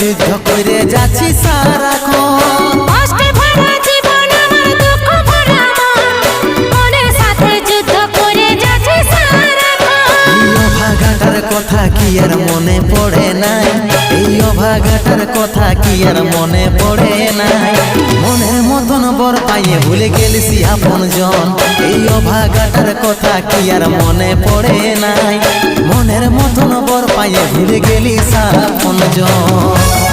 যুদ্ধ করে যাচ্ছি সারাক্ষণ। কষ্টে ভরা জীবন আমার দুঃখ ভরা মন, মনের সাথে যুদ্ধ করে যাচ্ছি সারাক্ষণ। এই অভাগাটার কথা কি আর মনে পড়ে নাই, এই অভাগাটার কথা কি আর মনে পড়ে নাই। মনের মতন বর পাইয়ে ভুলে গেলিসি আপন জন, এই অভাগাটার কথা কি আর মনে পড়ে নাই। মনের মতন বর পাইয়ে ভুলে গেলিস আপন জন।